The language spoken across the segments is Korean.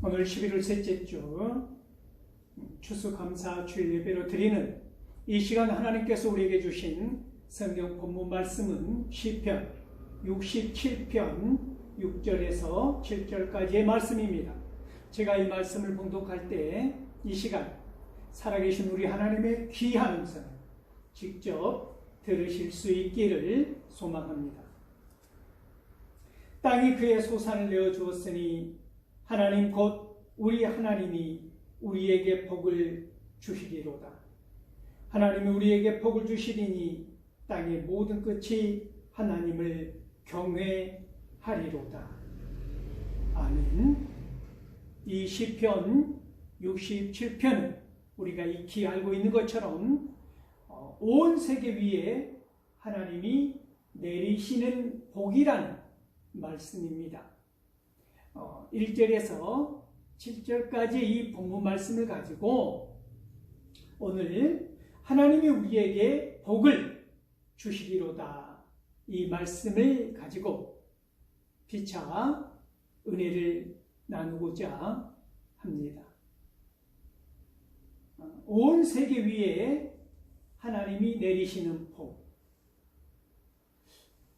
오늘 11월 셋째 주 추수감사 주일 예배로 드리는 이 시간 하나님께서 우리에게 주신 성경 본문 말씀은 시편 67편 6절에서 7절까지의 말씀입니다. 제가 이 말씀을 봉독할 때 이 시간 살아계신 우리 하나님의 귀한 음성을 직접 들으실 수 있기를 소망합니다. 땅이 그의 소산을 내어 주었으니 하나님 곧 우리 하나님이 우리에게 복을 주시리로다. 하나님이 우리에게 복을 주시리니 땅의 모든 끝이 하나님을 경외하리로다. 아멘. 이 시편 67편은 우리가 익히 알고 있는 것처럼 온 세계 위에 하나님이 내리시는 복이라는 말씀입니다. 1절에서 7절까지 이 본문 말씀을 가지고 오늘 하나님이 우리에게 복을 주시리로다 이 말씀을 가지고 피차 은혜를 나누고자 합니다. 온 세계 위에 하나님이 내리시는 복,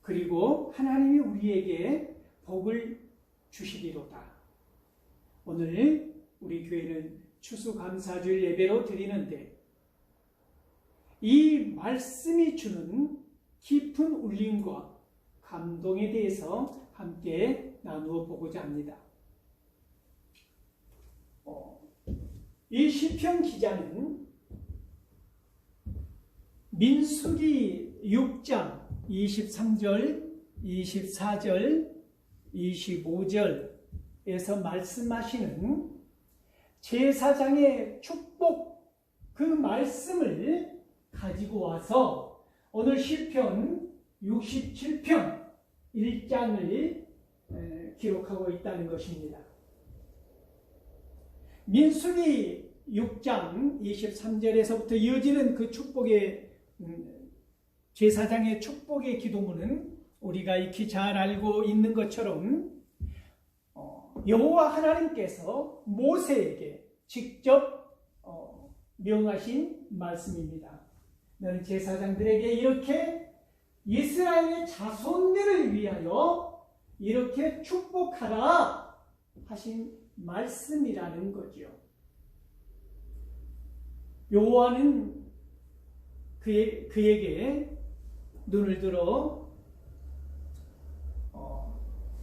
그리고 하나님이 우리에게 복을 주시리로다. 오늘 우리 교회는 추수감사주일 예배로 드리는데 이 말씀이 주는 깊은 울림과 감동에 대해서 함께 나누어 보고자 합니다. 이 시편 기자는 민수기 6장 23절, 24절, 25절에서 말씀하시는 제사장의 축복 그 말씀을 가지고 와서 오늘 시편 67편 1장을 기록하고 있다는 것입니다. 민수기 6장 23절에서부터 이어지는 그 축복의 제사장의 축복의 기도문은 우리가 익히 잘 알고 있는 것처럼 여호와 하나님께서 모세에게 직접 명하신 말씀입니다. 너는 제사장들에게 이렇게 이스라엘의 자손들을 위하여 이렇게 축복하라 하신 말씀이라는 거죠. 여호와는 그에게 눈을 들어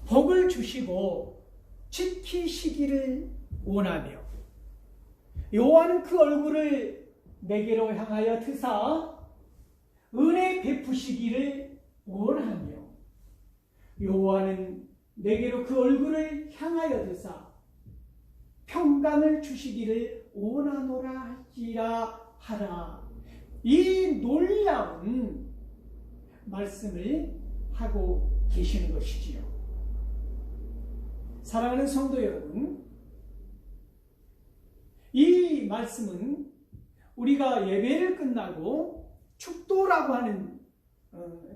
복을 주시고 지키시기를 원하며 여호와는 그 얼굴을 내게로 향하여 드사 은혜 베푸시기를 원하며 여호와는 내게로 그 얼굴을 향하여 드사 평강을 주시기를 원하노라 할지라 하라. 이 놀라운 말씀을 하고 계시는 것이지요. 사랑하는 성도 여러분, 이 말씀은 우리가 예배를 끝나고 축도라고 하는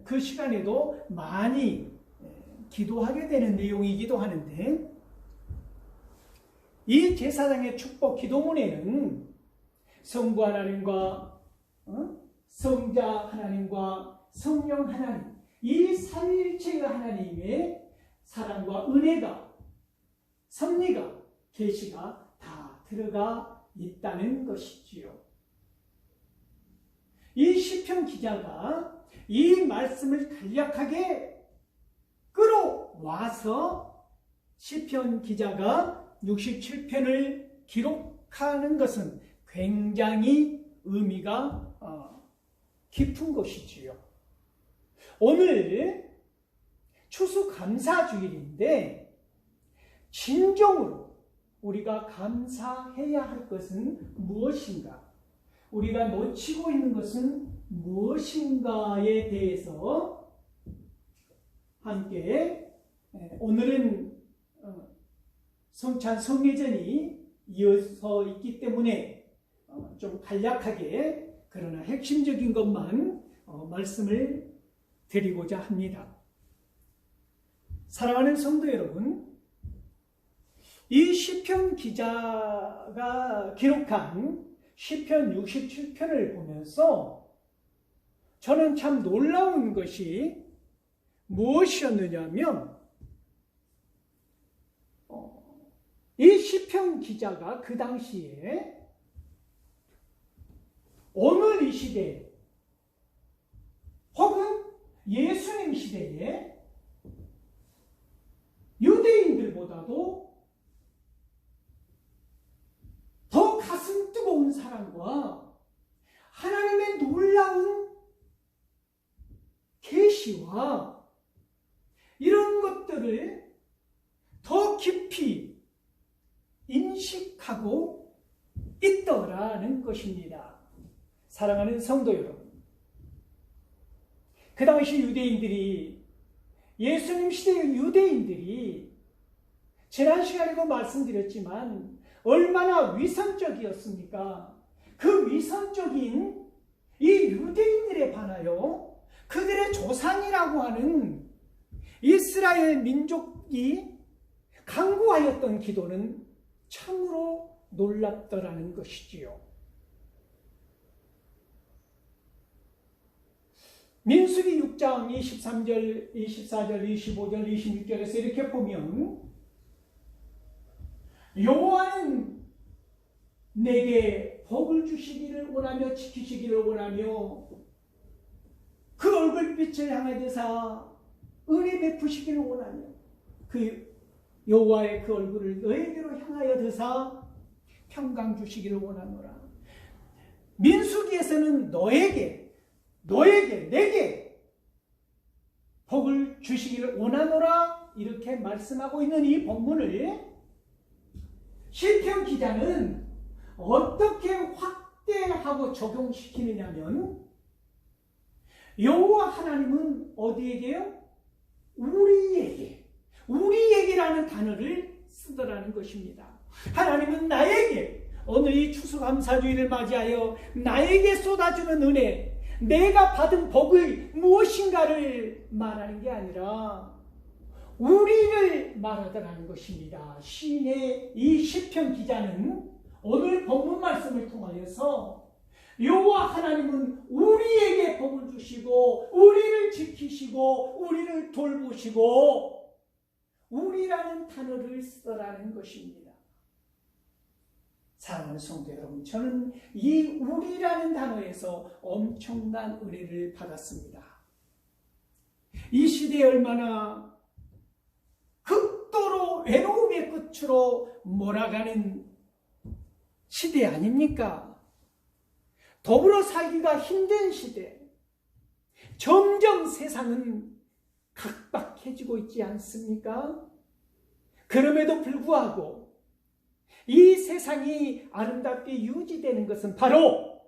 그 시간에도 많이 기도하게 되는 내용이기도 하는데 이 제사장의 축복 기도문에는 성부 하나님과 성자 하나님과 성령 하나님 이 삼위일체의 하나님의 사랑과 은혜가 섭리가 계시가 다 들어가 있다는 것이지요. 이 시편 기자가 이 말씀을 간략하게 끌어와서 시편 기자가 67편을 기록하는 것은 굉장히 의미가 깊은 것이지요. 오늘 추수감사주일인데 진정으로 우리가 감사해야 할 것은 무엇인가? 우리가 놓치고 있는 것은 무엇인가에 대해서 함께 오늘은 성찬 성례전이 이어서 있기 때문에 좀 간략하게 그러나 핵심적인 것만 말씀을 드리고자 합니다. 사랑하는 성도 여러분, 이 시편 기자가 기록한 시편 67편을 보면서 저는 참 놀라운 것이 무엇이었느냐면 이 시편 기자가 그 당시에 오늘 이 시대 혹은 예수님 시대에 유대인들보다도 더 가슴 뜨거운 사랑과 하나님의 놀라운 계시와 이런 것들을 더 깊이 인식하고 있더라는 것입니다. 사랑하는 성도 여러분, 그 당시 유대인들이, 예수님 시대의 유대인들이 지난 시간에도 말씀드렸지만 얼마나 위선적이었습니까? 그 위선적인 이 유대인들에 반하여 그들의 조상이라고 하는 이스라엘 민족이 강구하였던 기도는 참으로 놀랍더라는 것이지요. 민수기 6장 23절, 24절, 25절, 26절에서 이렇게 보면 여호와는 내게 복을 주시기를 원하며 지키시기를 원하며 그 얼굴빛을 향해 대사 은혜 베푸시기를 원하며 그 여호와의 그 얼굴을 너에게로 향하여 드사 평강 주시기를 원하노라. 민수기에서는 너에게, 내게 복을 주시기를 원하노라 이렇게 말씀하고 있는 이 본문을 시편 기자는 어떻게 확대하고 적용시키느냐면 여호와 하나님은 어디에게요? 우리에게라는 단어를 쓰더라는 것입니다. 하나님은 나에게, 오늘 이 추수감사주의를 맞이하여 나에게 쏟아주는 은혜, 내가 받은 복의 무엇인가를 말하는 게 아니라 우리를 말하더라는 것입니다. 시인의 이 시편 기자는 오늘 본문 말씀을 통하여서 여호와 하나님은 우리에게 복을 주시고 우리를 지키시고 우리를 돌보시고 우리라는 단어를 쓰더라는 것입니다. 사랑하는 성도 여러분, 저는 이 우리라는 단어에서 엄청난 은혜를 받았습니다. 이 시대에 얼마나 극도로 외로움의 끝으로 몰아가는 시대 아닙니까? 더불어 살기가 힘든 시대, 점점 세상은 각박해지고 있지 않습니까? 그럼에도 불구하고 이 세상이 아름답게 유지되는 것은 바로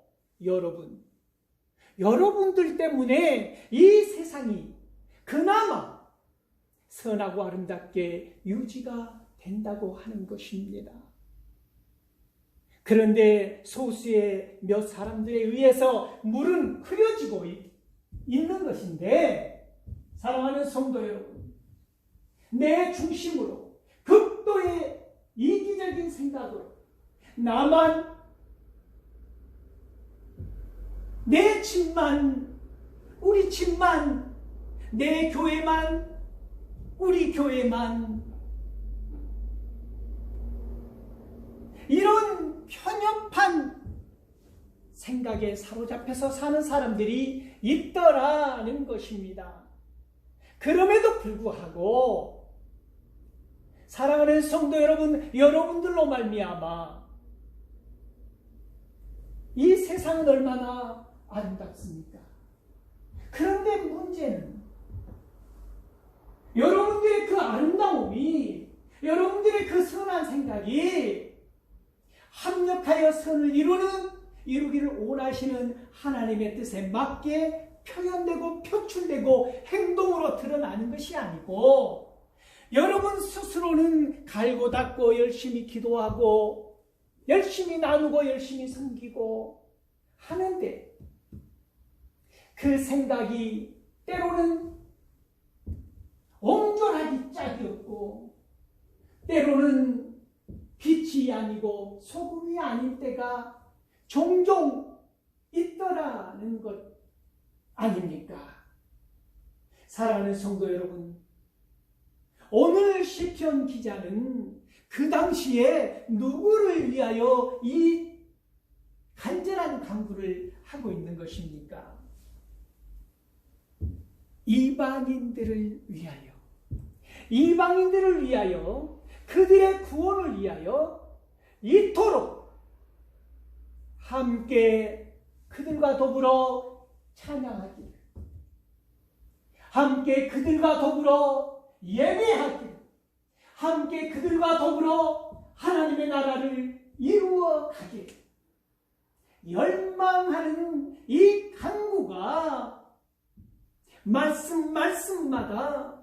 여러분들 때문에 이 세상이 그나마 선하고 아름답게 유지가 된다고 하는 것입니다. 그런데 소수의 몇 사람들에 의해서 물은 흐려지고 있는 것인데, 사랑하는 성도 여러분, 내 중심으로 극도의 이기적인 생각으로 나만, 내 집만, 우리 집만, 내 교회만, 우리 교회만, 이런 편협한 생각에 사로잡혀서 사는 사람들이 있더라는 것입니다. 그럼에도 불구하고 사랑하는 성도 여러분, 여러분들로 말미암아 이 세상은 얼마나 아름답습니까? 그런데 문제는 여러분들의 그 아름다움이, 여러분들의 그 선한 생각이 합력하여 선을 이루기를 원하시는 하나님의 뜻에 맞게 표현되고 표출되고 행동으로 드러나는 것이 아니고, 여러분 스스로는 갈고 닦고 열심히 기도하고 열심히 나누고 열심히 섬기고 하는데 그 생각이 때로는 옹졸하기 짝이 없고 때로는 빛이 아니고 소금이 아닌 때가 종종 있더라는 것 아닙니까? 사랑하는 성도 여러분, 오늘 시편 기자는 그 당시에 누구를 위하여 이 간절한 간구를 하고 있는 것입니까? 이방인들을 위하여, 이방인들을 위하여, 그들의 구원을 위하여 이토록 함께 그들과 더불어 찬양하기를, 함께 그들과 더불어 예배하기를, 함께 그들과 더불어 하나님의 나라를 이루어 가기를 열망하는 이 간구가 말씀마다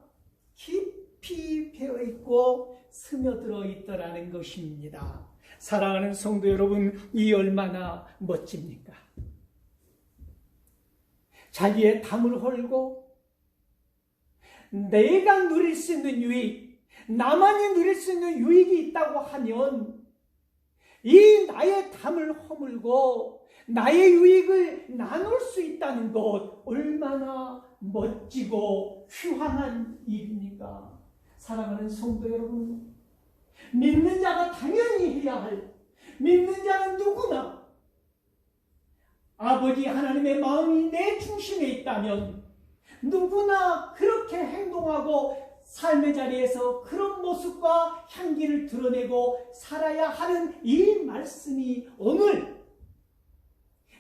깊이 배어있고 스며들어 있더라는 것입니다. 사랑하는 성도 여러분, 이 얼마나 멋집니까? 자기의 담을 헐고 내가 누릴 수 있는 유익, 나만이 누릴 수 있는 유익이 있다고 하면 이 나의 담을 허물고 나의 유익을 나눌 수 있다는 것, 얼마나 멋지고 휘황한 일입니까? 사랑하는 성도 여러분, 믿는 자가 당연히 해야 할, 믿는 자는 누구나 아버지 하나님의 마음이 내 중심에 있다면 누구나 그렇게 행동하고 삶의 자리에서 그런 모습과 향기를 드러내고 살아야 하는 이 말씀이 오늘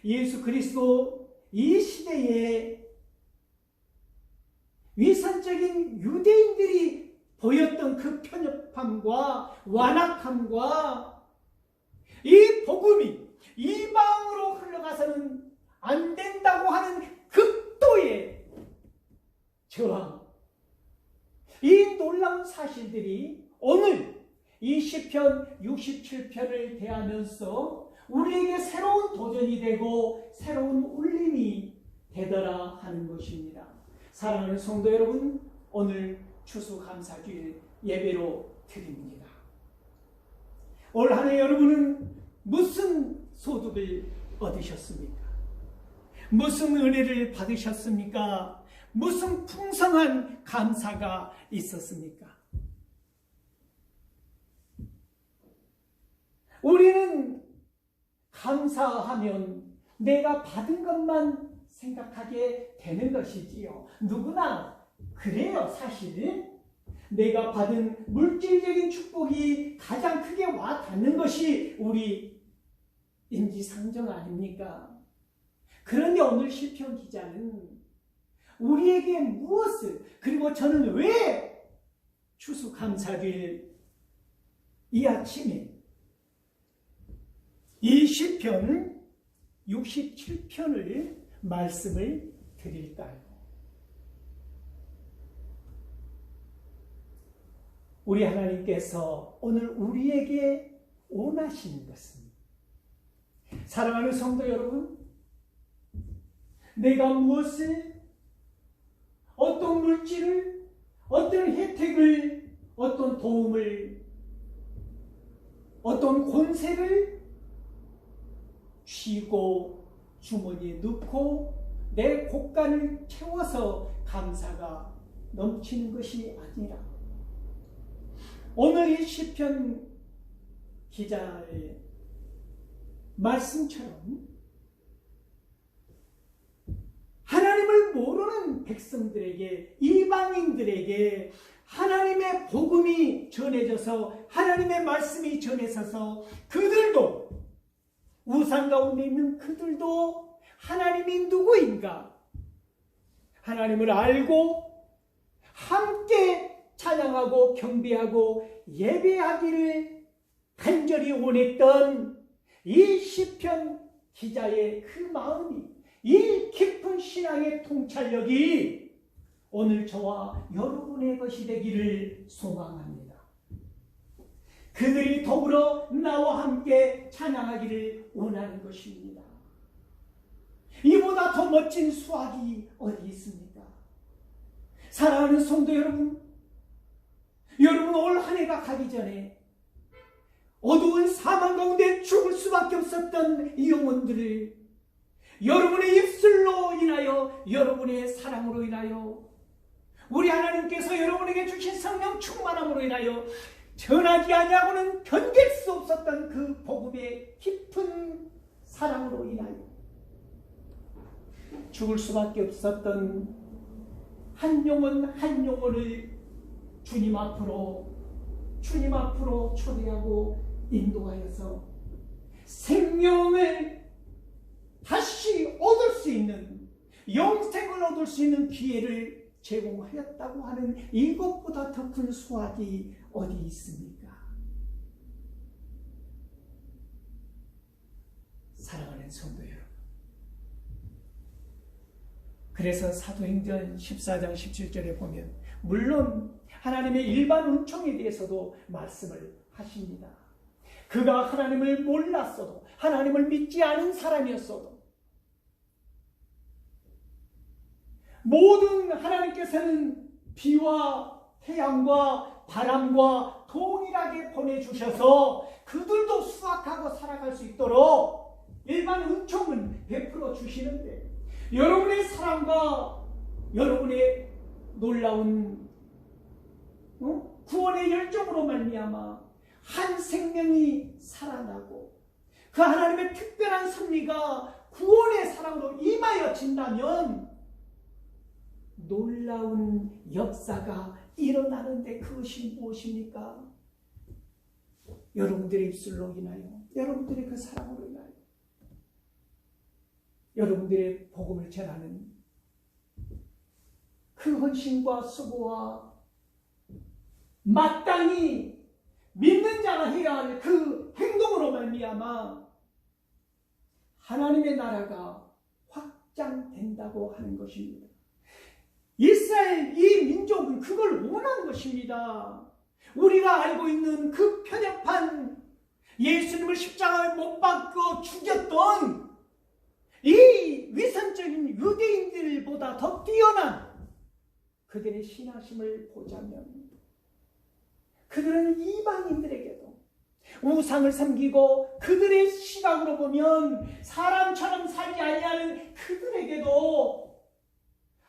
예수 그리스도 이 시대에 위선적인 유대인들이 보였던 그 편협함과 완악함과 이 복음이 이방으로 흘러가서는 안 된다고 하는 극도의 저항, 이 놀라운 사실들이 오늘 이 시편 67편을 대하면서 우리에게 새로운 도전이 되고 새로운 울림이 되더라 하는 것입니다. 사랑하는 성도 여러분, 오늘 추수감사주일 예배로 드립니다. 올 한 해 여러분은 무슨 소득을 얻으셨습니까? 무슨 은혜를 받으셨습니까? 무슨 풍성한 감사가 있었습니까? 우리는 감사하면 내가 받은 것만 생각하게 되는 것이지요. 누구나 그래요. 사실은 내가 받은 물질적인 축복이 가장 크게 와 닿는 것이 우리 인지상정 아닙니까? 그런데 오늘 시편 기자는 우리에게 무엇을, 그리고 저는 왜 추수감사주일 이 아침에 이 시편 67편을 말씀을 드릴까요? 우리 하나님께서 오늘 우리에게 원하시는 것은, 사랑하는 성도 여러분, 내가 무엇을, 어떤 물질을, 어떤 혜택을, 어떤 도움을, 어떤 권세를 쥐고 주머니에 넣고 내 곳간을 채워서 감사가 넘치는 것이 아니라, 오늘 이 시편 기자의 말씀처럼 하나님을 모르는 백성들에게, 이방인들에게 하나님의 복음이 전해져서, 하나님의 말씀이 전해져서 그들도, 우상 가운데 있는 그들도 하나님이 누구인가, 하나님을 알고 함께 찬양하고 경배하고 예배하기를 간절히 원했던 이 시편 기자의 그 마음이, 이 깊은 신앙의 통찰력이 오늘 저와 여러분의 것이 되기를 소망합니다. 그들이 더불어 나와 함께 찬양하기를 원하는 것입니다. 이보다 더 멋진 수확이 어디 있습니까? 사랑하는 성도 여러분, 여러분 올 한 해가 가기 전에 어두운 사망 가운데 죽을 수밖에 없었던 이 영혼들을 여러분의 입술로 인하여, 여러분의 사랑으로 인하여, 우리 하나님께서 여러분에게 주신 성령 충만함으로 인하여 전하지 아니하고는 견딜 수 없었던 그 복음의 깊은 사랑으로 인하여 죽을 수밖에 없었던 한 영혼 한 영혼을 주님 앞으로 초대하고 인도하여서 생명을 다시 얻을 수 있는, 영생을 얻을 수 있는 기회를 제공하였다고 하는 이것보다 더 큰 수확이 어디 있습니까? 사랑하는 성도 여러분, 그래서 사도행전 14장 17절에 보면 물론 하나님의 일반 은총에 대해서도 말씀을 하십니다. 그가 하나님을 몰랐어도, 하나님을 믿지 않은 사람이었어도, 모든 하나님께서는 비와 태양과 바람과 동일하게 보내주셔서 그들도 수확하고 살아갈 수 있도록 일반 은총은 베풀어 주시는데, 여러분의 사랑과 여러분의 놀라운 구원의 열정으로 말미암아 한 생명이 살아나고 그 하나님의 특별한 섭리가 구원의 사랑으로 임하여진다면 놀라운 역사가 일어나는데, 그것이 무엇입니까? 여러분들의 입술로 인하여, 여러분들의 그 사랑으로 인하여, 여러분들의 복음을 전하는 그 헌신과 수고와 마땅히 믿는 자가 해야 할 그 행동으로 말미암아 하나님의 나라가 확장된다고 하는 것입니다. 이스라엘, 이 민족은 그걸 원하는 것입니다. 우리가 알고 있는 그 편협한 예수님을 십자가에 못 박고 죽였던 이 위선적인 유대인들보다 더 뛰어난 그들의 신하심을 보자면, 그들은 이방인들에게도 우상을 섬기고 그들의 시각으로 보면 사람처럼 살지 아니하는 그들에게도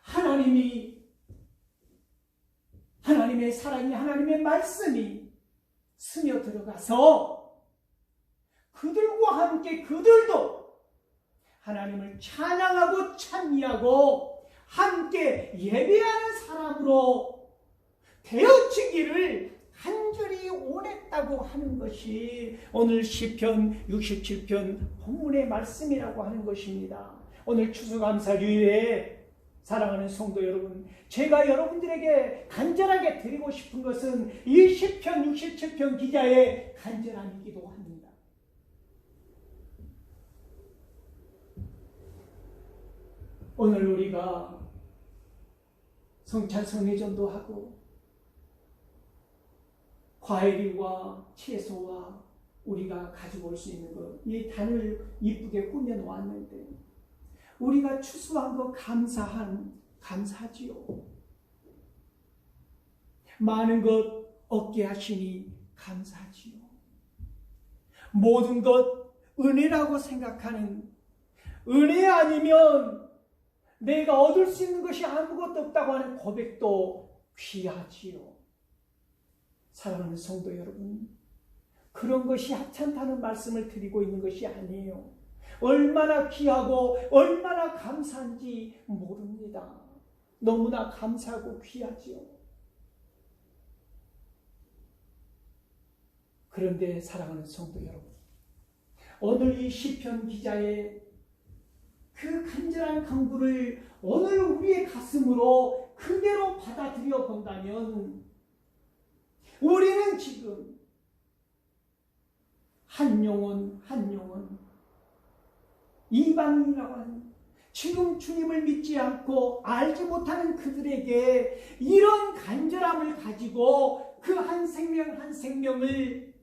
하나님의 사랑이, 하나님의 말씀이 스며들어가서 그들과 함께 그들도 하나님을 찬양하고 찬미하고 함께 예배하는 사람으로 되어지기를 간절히 원했다고 하는 것이 오늘 시편 67편 본문의 말씀이라고 하는 것입니다. 오늘 추수감사주일에 사랑하는 성도 여러분, 제가 여러분들에게 간절하게 드리고 싶은 것은 이 시편 67편 기자의 간절함이기도 합니다. 오늘 우리가 성찬 성례전도 하고 과일과 채소와 우리가 가지고 올 수 있는 것, 이 단을 이쁘게 꾸며 놓았는데 우리가 추수한 거 감사하지요. 많은 것 얻게 하시니 감사하지요. 모든 것 은혜라고 생각하는, 은혜 아니면 내가 얻을 수 있는 것이 아무것도 없다고 하는 고백도 귀하지요. 사랑하는 성도 여러분, 그런 것이 하찮다는 말씀을 드리고 있는 것이 아니에요. 얼마나 귀하고 얼마나 감사한지 모릅니다. 너무나 감사하고 귀하지요. 그런데 사랑하는 성도 여러분, 오늘 이 시편 기자의 그 간절한 간구를 오늘 우리의 가슴으로 그대로 받아들여 본다면, 우리는 지금 한 영혼 한 영혼, 이방인이라고 하는, 지금 주님을 믿지 않고 알지 못하는 그들에게 이런 간절함을 가지고 그 한 생명 한 생명을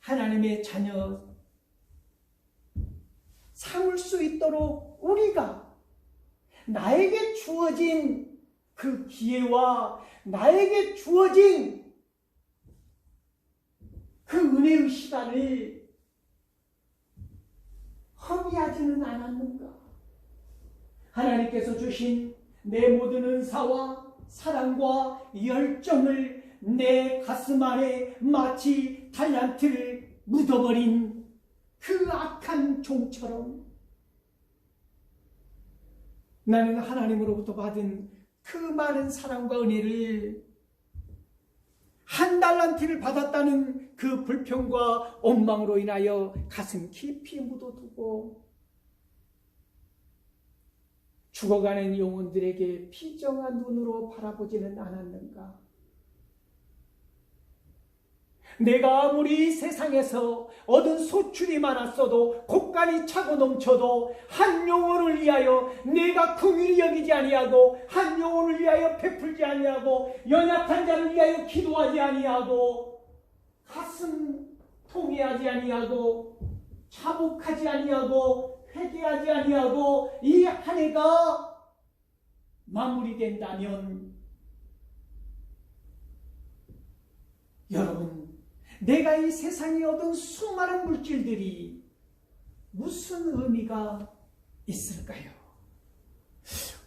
하나님의 자녀 삼을 수 있도록 우리가 나에게 주어진 그 기회와 나에게 주어진 그 은혜의 시간을 허비하지는 않았는가? 하나님께서 주신 내 모든 은사와 사랑과 열정을 내 가슴 안에 마치 달란트를 묻어버린 그 악한 종처럼 나는 하나님으로부터 받은 그 많은 사랑과 은혜를 한 달란트를 받았다는 그 불평과 원망으로 인하여 가슴 깊이 묻어두고 죽어가는 영혼들에게 비정한 눈으로 바라보지는 않았는가? 내가 아무리 세상에서 얻은 소출이 많았어도 곳간이 차고 넘쳐도 한 영혼을 위하여 내가 긍휼히 여기지 아니하고 한 영혼을 위하여 베풀지 아니하고 연약한 자를 위하여 기도하지 아니하고 가슴 통회하지 아니하고 자복하지 아니하고 회개하지 아니하고 이 한 해가 마무리된다면 여러분, 내가 이 세상에 얻은 수많은 물질들이 무슨 의미가 있을까요?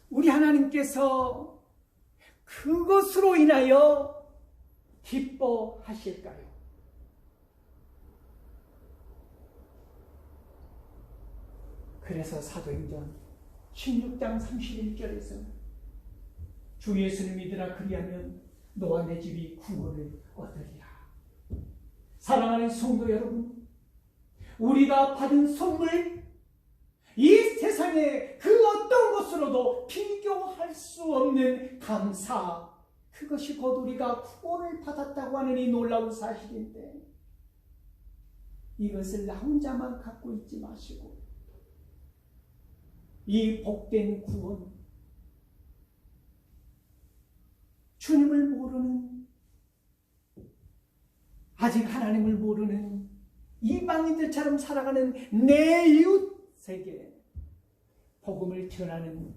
우리 하나님께서 그것으로 인하여 기뻐하실까요? 그래서 사도행전 16장 31절에서 주 예수를 믿으라 그리하면 너와 내 집이 구원을 얻으리라. 사랑하는 성도 여러분, 우리가 받은 선물, 이 세상의 그 어떤 것으로도 비교할 수 없는 감사, 그것이 곧 우리가 구원을 받았다고 하는 이 놀라운 사실인데 이것을 나 혼자만 갖고 있지 마시고 이 복된 구원, 주님을 모르는, 아직 하나님을 모르는 이방인들처럼 살아가는 내 이웃에게 복음을 전하는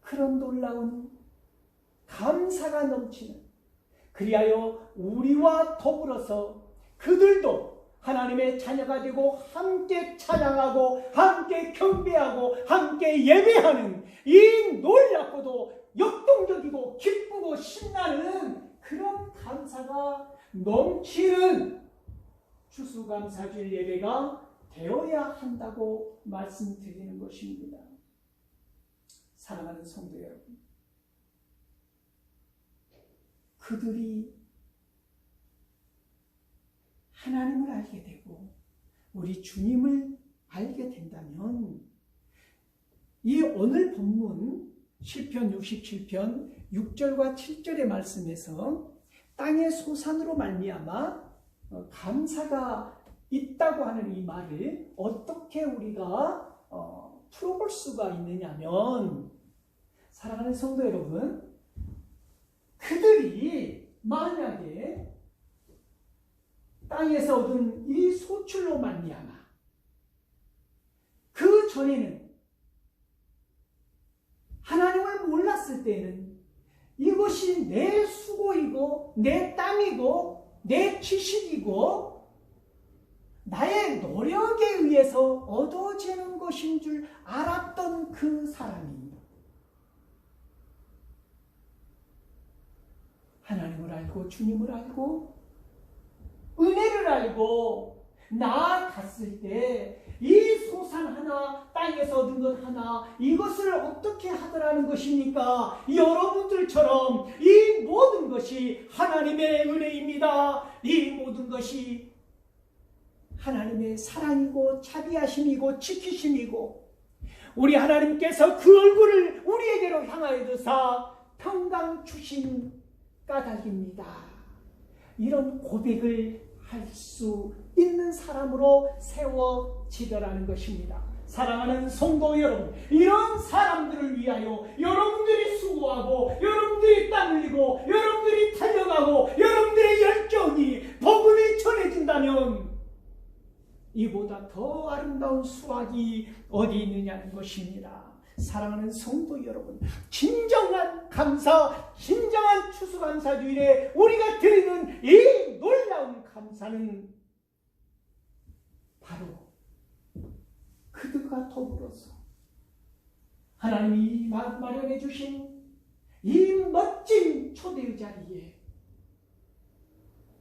그런 놀라운 감사가 넘치는, 그리하여 우리와 더불어서 그들도 하나님의 자녀가 되고 함께 찬양하고 함께 경배하고 함께 예배하는 이 놀랍고도 역동적이고 기쁘고 신나는 그런 감사가 넘치는 추수감사주일 예배가 되어야 한다고 말씀드리는 것입니다. 사랑하는 성도 여러분, 그들이 하나님을 알게 되고 우리 주님을 알게 된다면 이 오늘 본문 시편 67편 6절과 7절의 말씀에서 땅의 소산으로 말미암아 감사가 있다고 하는 이 말을 어떻게 우리가 풀어볼 수가 있느냐면, 사랑하는 성도 여러분, 그들이 만약에 땅에서 얻은 이 소출로 말미암아 그 전에는 하나님을 몰랐을 때는 이것이 내 수고이고 내 땀이고 내 지식이고 나의 노력에 의해서 얻어지는 것인 줄 알았던 그 사람이 하나님을 알고 주님을 알고 은혜를 알고 나아갔을 때 이 소산 하나, 땅에서 얻은 것 하나, 이것을 어떻게 하더라는 것입니까? 여러분들처럼 이 모든 것이 하나님의 은혜입니다. 이 모든 것이 하나님의 사랑이고 자비하심이고 지키심이고 우리 하나님께서 그 얼굴을 우리에게로 향하여 드사 평강 주신 까닭입니다. 이런 고백을 할 수 있는 사람으로 세워지더라는 것입니다. 사랑하는 성도 여러분, 이런 사람들을 위하여 여러분들이 수고하고 여러분들이 땀 흘리고 여러분들이 달려가고 여러분들의 열정이 복음이 전해진다면 이보다 더 아름다운 수확이 어디 있느냐는 것입니다. 사랑하는 성도 여러분, 진정한 감사, 진정한 추수감사주일에 우리가 드리는 이 놀라운 놀라운 감사는 바로 그들과 더불어서 하나님이 마련해 주신 이 멋진 초대의 자리에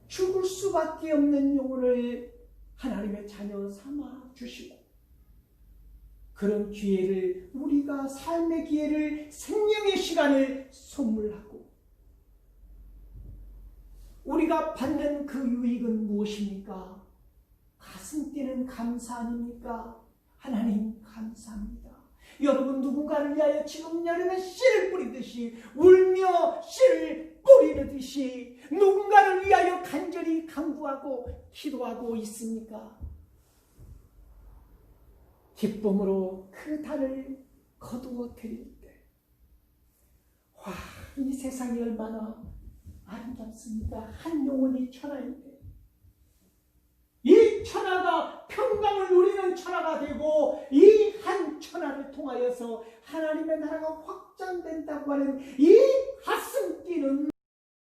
죽을 수밖에 없는 영혼을 하나님의 자녀 삼아 주시고, 그런 기회를, 우리가 삶의 기회를, 생명의 시간을 선물하고, 우리가 받는 그 유익은 무엇입니까? 가슴 뛰는 감사 아닙니까? 하나님 감사합니다. 여러분, 누군가를 위하여 지금 여름에 씨를 뿌리듯이, 울며 씨를 뿌리듯이 누군가를 위하여 간절히 간구하고 기도하고 있습니까? 기쁨으로 그 달을 거두어 드릴 때, 와, 이 세상이 얼마나 아름답습니까? 한 영혼이 천하인데, 이 천하가 평강을 누리는 천하가 되고, 이 한 천하를 통하여서 하나님의 나라가 확장된다고 하는 이 가슴 뛰는